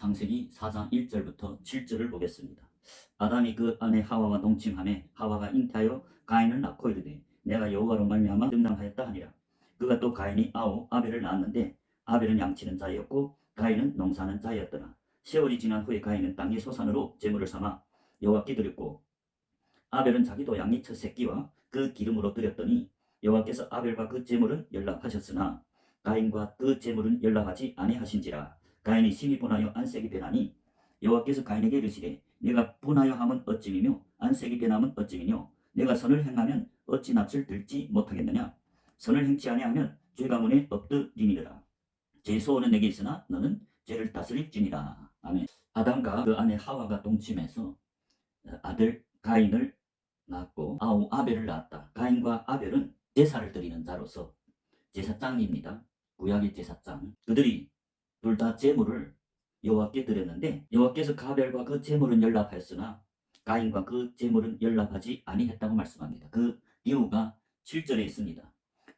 창세기 4장 1절부터 7절을 보겠습니다. 아담이 그 아내 하와와 동침하매 하와가 잉태하여 가인을 낳고 이르되 내가 여호와로 말미암아 등남하였다 하니라. 그가 또 가인이 아벨을 낳았는데 아벨은 양치는 자였고 가인은 농사는 자였더라. 세월이 지난 후에 가인은 땅의 소산으로 제물을 삼아 여호와께 드렸고 아벨은 자기도 양의 첫 새끼와 그 기름으로 드렸더니 여호와께서 아벨과 그 제물은 연락하셨으나 가인과 그 제물은 연락하지 아니하신지라. 가인이 심히 분하여 안색이 변하니 여호와께서 가인에게 이르시되 내가 분하여 함은 어찌미며 안색이 변함은 어찌미뇨. 내가 선을 행하면 어찌 낯을 들지 못하겠느냐. 선을 행치 아니하면 죄가 문에 엎드리니라. 제 소원은 내게 있으나 너는 죄를 다스릴지니라. 아멘. 아담과 그 아내 하와가 동침해서 아들 가인을 낳았고 아벨을 낳았다. 가인과 아벨은 제사를 드리는 자로서 제사장입니다. 구약의 제사장. 그들이 둘 다 제물을 여호와께 드렸는데 여호와께서 가벨과 그 제물은 연락하였으나 가인과 그 제물은 연락하지 아니했다고 말씀합니다. 그 이유가 7절에 있습니다.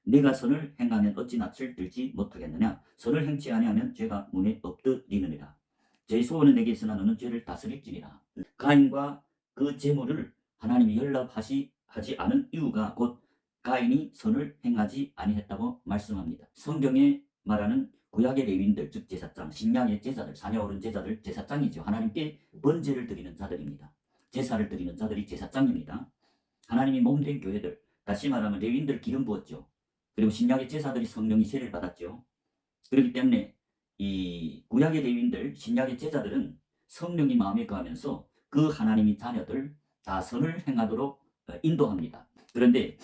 네가 선을 행하면 어찌 낯을 들지 못하겠느냐. 선을 행치 아니하면 죄가 문에 엎드리느니라. 제 소원은 내게 있으나 너는 죄를 다스릴지니라. 가인과 그 제물을 하나님이 연락하지 않은 이유가 곧 가인이 선을 행하지 아니했다고 말씀합니다. 성경에 말하는 구약의 레위인들, 즉 제사장, 신약의 제자들, 자녀 어른 제자들, 제사장이죠. 하나님께 번제를 드리는 자들입니다. 제사를 드리는 자들이 제사장입니다. 하나님이 몸된 교회들, 다시 말하면 레위인들 기름 부었죠. 그리고 신약의 제사들이 성령이 세례를 받았죠. 그렇기 때문에 이 구약의 레위인들, 신약의 제자들은 성령이 마음에 거하면서 그 하나님의 자녀들 다 선을 행하도록 인도합니다. 그런데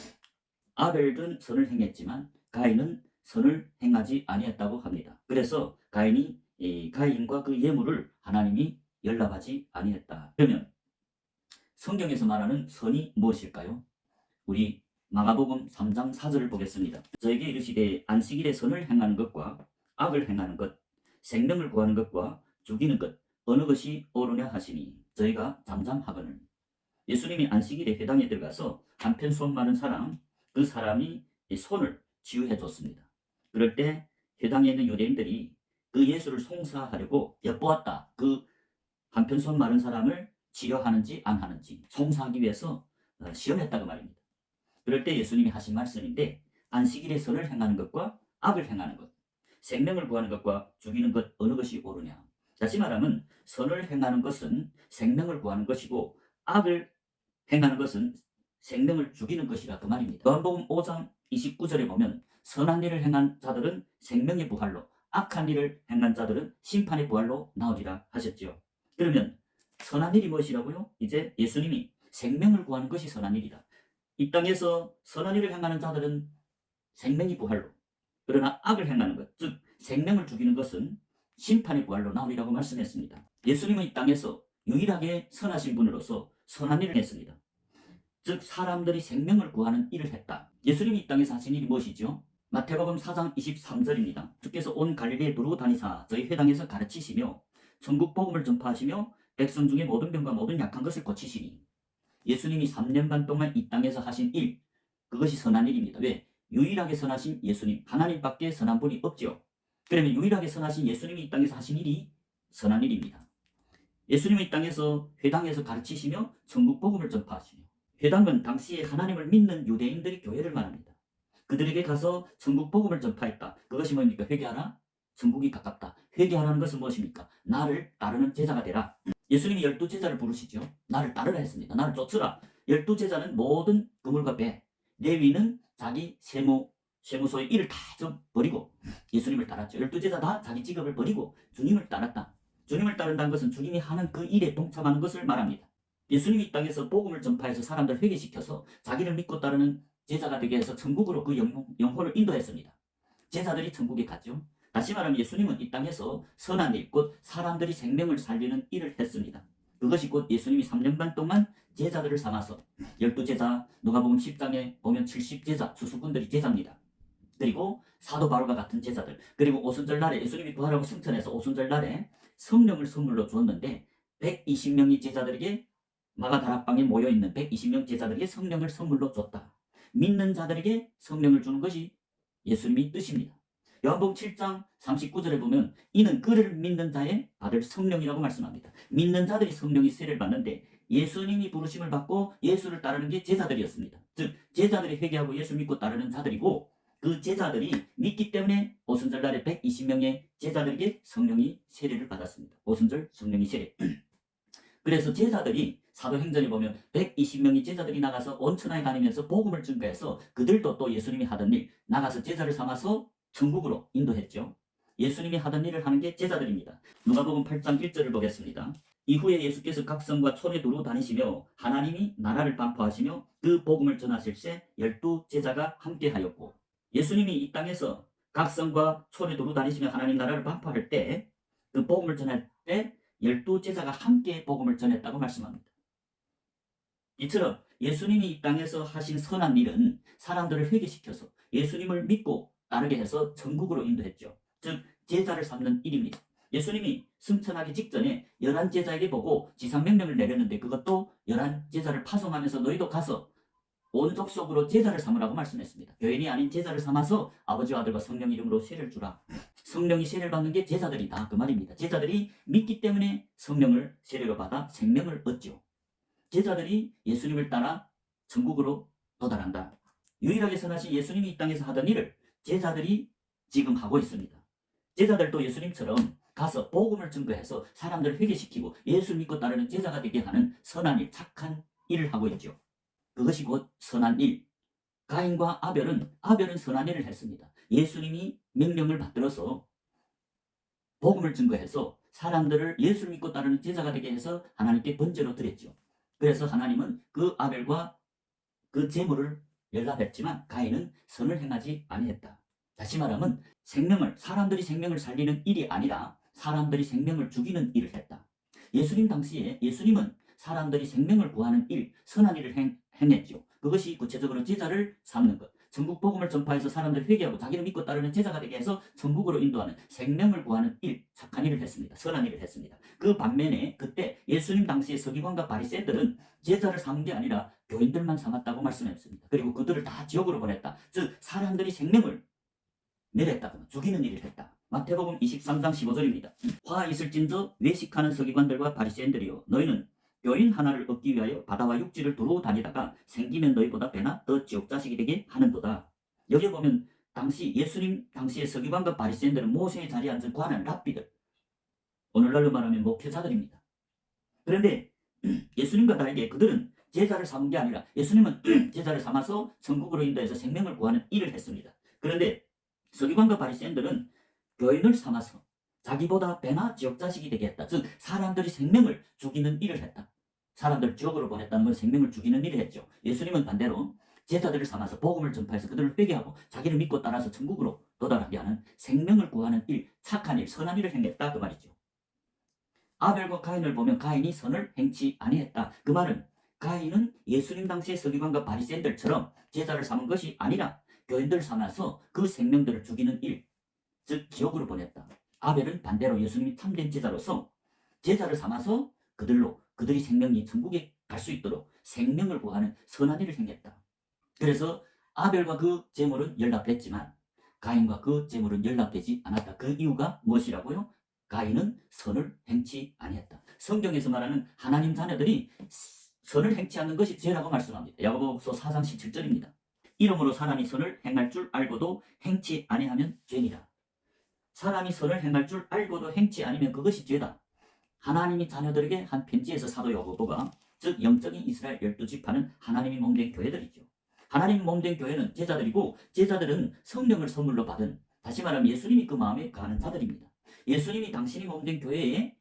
아벨은 선을 행했지만 가인은 선을 행하지 아니했다고 합니다. 그래서 가인과 그 예물을 하나님이 연락하지 아니했다. 그러면 성경에서 말하는 선이 무엇일까요? 우리 마가복음 3장 4절을 보겠습니다. 저에게 이르시되 안식일에 선을 행하는 것과 악을 행하는 것, 생명을 구하는 것과 죽이는 것 어느 것이 옳으냐 하시니 저희가 잠잠하거늘. 예수님이 안식일에 회당에 들어가서 한편 손 마른 사람, 그 사람이 손을 치유해 줬습니다. 그럴 때 회당에 있는 유대인들이 그 예수를 송사하려고 엿보았다. 그 한편 손 마른 사람을 치료하는지 안 하는지 송사하기 위해서 시험했다고 말입니다. 그럴 때 예수님이 하신 말씀인데 안식일에 선을 행하는 것과 악을 행하는 것, 생명을 구하는 것과 죽이는 것 어느 것이 옳으냐. 다시 말하면 선을 행하는 것은 생명을 구하는 것이고 악을 행하는 것은 생명을 죽이는 것이라 그 말입니다. 요한복음 5장 29절에 보면 선한 일을 행한 자들은 생명의 부활로 악한 일을 행한 자들은 심판의 부활로 나오리라 하셨죠. 그러면 선한 일이 무엇이라고요? 이제 예수님이 생명을 구하는 것이 선한 일이다. 이 땅에서 선한 일을 행하는 자들은 생명의 부활로, 그러나 악을 행하는 것, 즉 생명을 죽이는 것은 심판의 부활로 나오리라고 말씀했습니다. 예수님은 이 땅에서 유일하게 선하신 분으로서 선한 일을 했습니다. 즉 사람들이 생명을 구하는 일을 했다. 예수님이 이 땅에서 하신 일이 무엇이죠? 마태복음 4장 23절입니다. 주께서 온 갈릴리에 두루 다니사 저희 회당에서 가르치시며 천국 복음을 전파하시며 백성 중에 모든 병과 모든 약한 것을 고치시니. 예수님이 3년 반 동안 이 땅에서 하신 일, 그것이 선한 일입니다. 왜? 유일하게 선하신 예수님, 하나님밖에 선한 분이 없죠. 그러면 유일하게 선하신 예수님이 이 땅에서 하신 일이 선한 일입니다. 예수님이 이 땅에서 회당에서 가르치시며 천국 복음을 전파하시며, 회당은 당시에 하나님을 믿는 유대인들의 교회를 말합니다. 그들에게 가서 천국 복음을 전파했다. 그것이 뭡니까? 회개하라. 천국이 가깝다. 회개하라는 것은 무엇입니까? 나를 따르는 제자가 되라. 예수님이 12제자를 부르시죠. 나를 따르라 했습니다. 나를 쫓으라. 12제자는 모든 그물과 배, 레위는 자기 세무소의 일을 다 좀 버리고 예수님을 따랐죠. 12제자 다 자기 직업을 버리고 주님을 따랐다. 주님을 따른다는 것은 주님이 하는 그 일에 동참하는 것을 말합니다. 예수님이 이 땅에서 복음을 전파해서 사람들을 회개시켜서 자기를 믿고 따르는 제자가 되게 해서 천국으로 그 영혼을 인도했습니다. 제자들이 천국에 갔죠. 다시 말하면 예수님은 이 땅에서 선한 일, 곧 사람들이 생명을 살리는 일을 했습니다. 그것이 곧 예수님이 3년 반 동안 제자들을 삼아서 12제자, 누가복음 10장에 보면 70제자, 수수꾼들이 제자입니다. 그리고 사도 바울과 같은 제자들, 그리고 오순절 날에 예수님이 부활하고 승천해서 오순절 날에 성령을 선물로 주었는데 120명의 제자들에게 마가다락방에 모여있는 120명 제자들에게 성령을 선물로 줬다. 믿는 자들에게 성령을 주는 것이 예수님의 뜻입니다. 요한복음 7장 39절에 보면 이는 그를 믿는 자의 받을 성령이라고 말씀합니다. 믿는 자들이 성령이 세례를 받는데 예수님이 부르심을 받고 예수를 따르는 게 제자들이었습니다. 즉 제자들이 회개하고 예수 믿고 따르는 자들이고 그 제자들이 믿기 때문에 오순절 날에 120명의 제자들에게 성령이 세례를 받았습니다. 오순절 성령이 세례. 그래서 제자들이 사도행전에 보면 120명의 제자들이 나가서 온 천하에 다니면서 복음을 증거해서 그들도 또 예수님이 하던 일 나가서 제자를 삼아서 천국으로 인도했죠. 예수님이 하던 일을 하는 게 제자들입니다. 누가복음 8장 1절을 보겠습니다. 이후에 예수께서 각 성과 촌에 두루 다니시며 하나님이 나라를 반포하시며 그 복음을 전하실세 12제자가 함께하였고 예수님이 이 땅에서 각 성과 촌에 두루 다니시며 하나님 나라를 반포할 때 그 복음을 전할 때 12제자가 함께 복음을 전했다고 말씀합니다. 이처럼 예수님이 이 땅에서 하신 선한 일은 사람들을 회개시켜서 예수님을 믿고 따르게 해서 천국으로 인도했죠. 즉 제자를 삼는 일입니다. 예수님이 승천하기 직전에 11제자에게 보고 지상명령을 내렸는데 그것도 11제자를 파송하면서 너희도 가서 온 족속으로 제자를 삼으라고 말씀했습니다. 교인이 아닌 제자를 삼아서 아버지와 아들과 성령 이름으로 세례를 주라. 성령이 세례를 받는 게 제자들이다 그 말입니다. 제자들이 믿기 때문에 성령을 세례로 받아 생명을 얻죠. 제자들이 예수님을 따라 천국으로 도달한다. 유일하게 선하신 예수님이 이 땅에서 하던 일을 제자들이 지금 하고 있습니다. 제자들도 예수님처럼 가서 복음을 증거해서 사람들을 회개시키고 예수 믿고 따르는 제자가 되게 하는 선한 일, 착한 일을 하고 있죠. 그것이 곧 선한 일. 가인과 아벨은 선한 일을 했습니다. 예수님이 명령을 받들어서 복음을 증거해서 사람들을 예수를 믿고 따르는 제자가 되게 해서 하나님께 번제로 드렸죠. 그래서 하나님은 그 아벨과 그 제물을 연락했지만 가인은 선을 행하지 아니했다. 다시 말하면 사람들이 생명을 살리는 일이 아니라 사람들이 생명을 죽이는 일을 했다. 예수님 당시에 예수님은 사람들이 생명을 구하는 일, 선한 일을 행했죠. 그것이 구체적으로 제자를 삼는 것. 전국 복음을 전파해서 사람들을 회개하고 자기를 믿고 따르는 제자가 되게 해서 천국으로 인도하는 생명을 구하는 일, 착한 일을 했습니다. 선한 일을 했습니다. 그 반면에 그때 예수님 당시의 서기관과 바리새인들은 제자를 삼은 게 아니라 교인들만 삼았다고 말씀했습니다. 그리고 그들을 다 지옥으로 보냈다. 즉 사람들이 생명을 내렸다. 죽이는 일을 했다. 마태복음 23장 15절입니다. 화 있을진저 외식하는 서기관들과 바리새인들이여 너희는 교인 하나를 얻기 위하여 바다와 육지를 두루 다니다가 생기면 너희보다 배나 더 지옥 자식이 되게 하는도다. 여기 보면 예수님 당시의 서기관과 바리새인들은 모세의 자리에 앉은 관한 랍비들, 오늘날로 말하면 목회자들입니다. 그런데 예수님과 다르게 그들은 제자를 삼은 게 아니라 예수님은 제자를 삼아서 천국으로 인도해서 생명을 구하는 일을 했습니다. 그런데 서기관과 바리새인들은 교인을 삼아서 자기보다 배나 지옥 자식이 되게 했다. 즉 사람들이 생명을 죽이는 일을 했다. 사람들 지옥으로 보냈다는 건 생명을 죽이는 일을 했죠. 예수님은 반대로 제자들을 삼아서 복음을 전파해서 그들을 회개하고 자기를 믿고 따라서 천국으로 도달하게 하는 생명을 구하는 일, 착한 일, 선한 일을 행했다 그 말이죠. 아벨과 가인을 보면 가인이 선을 행치 아니했다. 그 말은 가인은 예수님 당시의 서기관과 바리새인들처럼 제자를 삼은 것이 아니라 교인들을 삼아서 그 생명들을 죽이는 일, 즉 지옥으로 보냈다. 아벨은 반대로 예수님이 참된 제자로서 제자를 삼아서 그들이 생명이 천국에 갈 수 있도록 생명을 구하는 선한 일을 행했다. 그래서 아벨과 그 제물은 연락됐지만 가인과 그 제물은 연락되지 않았다. 그 이유가 무엇이라고요? 가인은 선을 행치 아니했다. 성경에서 말하는 하나님 자녀들이 선을 행치 않는 것이 죄라고 말씀합니다. 야고보서 4장 17절입니다. 이러므로 사람이 선을 행할 줄 알고도 행치 아니하면 죄니라. 사람이 선을 행할 줄 알고도 행치 아니면 그것이 죄다. 하나님이 자녀들에게 한 편지에서 사도 야고보가 즉 영적인 이스라엘 12지파는 하나님이 몸된 교회들이죠. 하나님 몸된 교회는 제자들이고 제자들은 성령을 선물로 받은, 다시 말하면 예수님이 그 마음에 거하는 자들입니다. 예수님이 당신이 몸된 교회에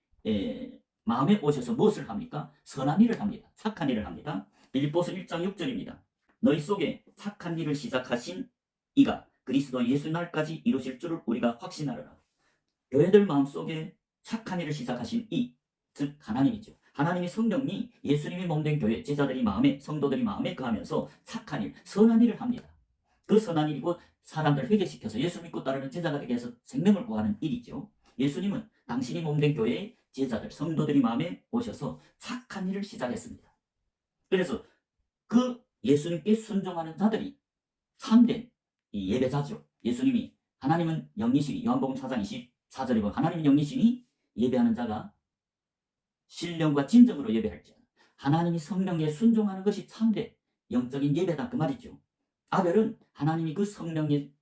마음에 오셔서 무엇을 합니까? 선한 일을 합니다. 착한 일을 합니다. 빌립보서 1장 6절입니다. 너희 속에 착한 일을 시작하신 이가 그리스도 예수 날까지 이루실 줄을 우리가 확신하노라. 교회들 마음속에 착한 일을 시작하신 이, 즉 하나님이죠. 하나님이 성령이 예수님이 몸된 교회 제자들이 마음에, 성도들이 마음에 거하면서 착한 일, 선한 일을 합니다. 그 선한 일이고 사람들을 회개시켜서 예수 믿고 따르는 제자가 되게 해서 생명을 구하는 일이죠. 예수님은 당신이 몸된 교회의 제자들, 성도들이 마음에 오셔서 착한 일을 시작했습니다. 그래서 그 예수님께 순종하는 자들이 참된 이 예배자죠. 예수님이 하나님은 영이시니 요한복음 4장 24절에 보면 하나님은 영이시니 예배하는 자가 신령과 진정으로 예배할지어다. 하나님이 성령에 순종하는 것이 참된 영적인 예배다 그 말이죠. 아벨은 하나님이 그 성령의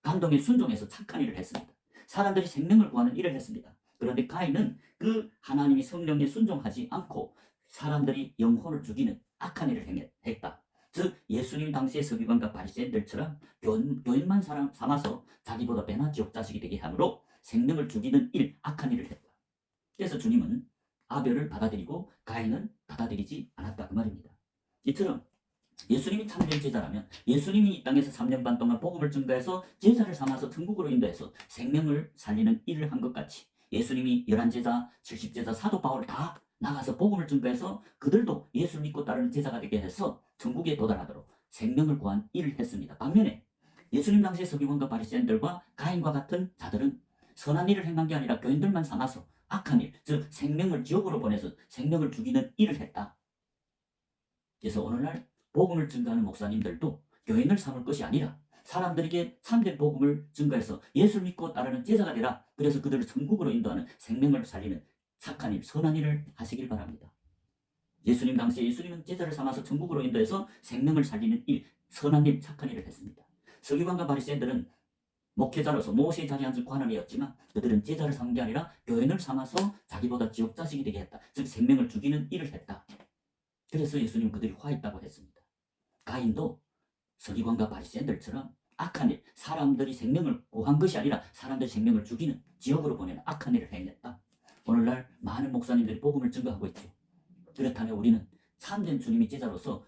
감동에 순종해서 착한 일을 했습니다. 사람들이 생명을 구하는 일을 했습니다. 그런데 가인은 그 하나님이 성령에 순종하지 않고 사람들이 영혼을 죽이는 악한 일을 했다. 즉 예수님 당시의 서기관과 바리새인들처럼 교인만 사람 삼아서 자기보다 배나 지옥 자식이 되게 함으로 생명을 죽이는 일, 악한 일을 했다. 그래서 주님은 아벨을 받아들이고 가인은 받아들이지 않았다 그 말입니다. 이처럼 예수님이 참된 제자라면 예수님이 이 땅에서 3년 반 동안 복음을 증거해서 제자를 삼아서 천국으로 인도해서 생명을 살리는 일을 한 것 같이 예수님이 11제자, 70제자, 사도 바울 다 나가서 복음을 증거해서 그들도 예수를 믿고 따르는 제자가 되게 해서 천국에 도달하도록 생명을 구한 일을 했습니다. 반면에 예수님 당시의 서기관과 바리새인들과 가인과 같은 자들은 선한 일을 행한 게 아니라 교인들만 삼아서 악한 일, 즉 생명을 지옥으로 보내서 생명을 죽이는 일을 했다. 그래서 오늘날 복음을 증거하는 목사님들도 교인을 삼을 것이 아니라 사람들에게 참된 복음을 증거해서 예수를 믿고 따르는 제자가 되라. 그래서 그들을 천국으로 인도하는 생명을 살리는 착한 일, 선한 일을 하시길 바랍니다. 예수님 당시에 예수님은 제자를 삼아서 천국으로 인도해서 생명을 살리는 일, 선한 일, 착한 일을 했습니다. 서기관과 바리새인들은 목회자로서 모세의 자리에 앉은 관원이었지만 그들은 제자를 삼은 게 아니라 교인을 삼아서 자기보다 지옥 자식이 되게 했다. 즉 생명을 죽이는 일을 했다. 그래서 예수님은 그들이 화했다고 했습니다. 가인도 서기관과 바리새인들처럼 악한 일, 사람들이 생명을 구한 것이 아니라 사람들의 생명을 죽이는, 지옥으로 보내는 악한 일을 행했다. 오늘날 많은 목사님들이 복음을 증거하고 있죠. 그렇다면 우리는 참된 주님의 제자로서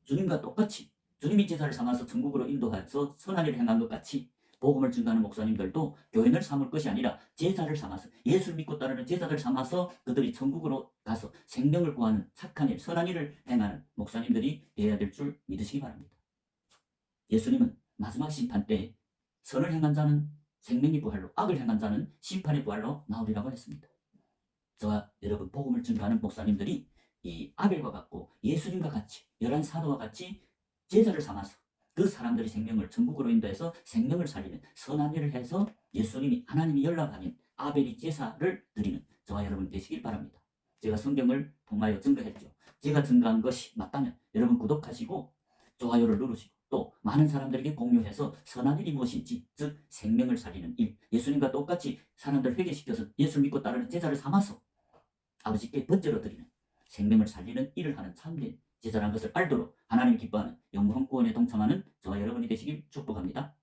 주님과 똑같이 주님이 제자를 삼아서 천국으로 인도해서 선한 일을 행한 것 같이 복음을 증거하는 목사님들도 교인을 삼을 것이 아니라 제자를 삼아서 예수를 믿고 따르는 제자들 삼아서 그들이 천국으로 가서 생명을 구하는 착한 일, 선한 일을 행하는 목사님들이 되어야 될 줄 믿으시기 바랍니다. 예수님은 마지막 심판 때 선을 행한 자는 생명의 부활로, 악을 행한 자는 심판의 부활로 나오리라고 했습니다. 저와 여러분 복음을 증거하는 목사님들이 이 아벨과 같고 예수님과 같이 11사도와 같이 제자를 삼아서 그 사람들의 생명을 천국으로 인도해서 생명을 살리는 선한 일을 해서 예수님이 하나님이 연락하는 아벨이 제사를 드리는 저와 여러분 되시길 바랍니다. 제가 성경을 통하여 증거했죠. 제가 증거한 것이 맞다면 여러분 구독하시고 좋아요를 누르시고 또 많은 사람들에게 공유해서 선한 일이 무엇인지, 즉 생명을 살리는 일, 예수님과 똑같이 사람들 회개시켜서 예수 믿고 따르는 제자를 삼아서 아버지께 번제로 드리는 생명을 살리는 일을 하는 참된 제자라는 것을 알도록 하나님 기뻐하는 영광 구원에 동참하는 저와 여러분이 되시길 축복합니다.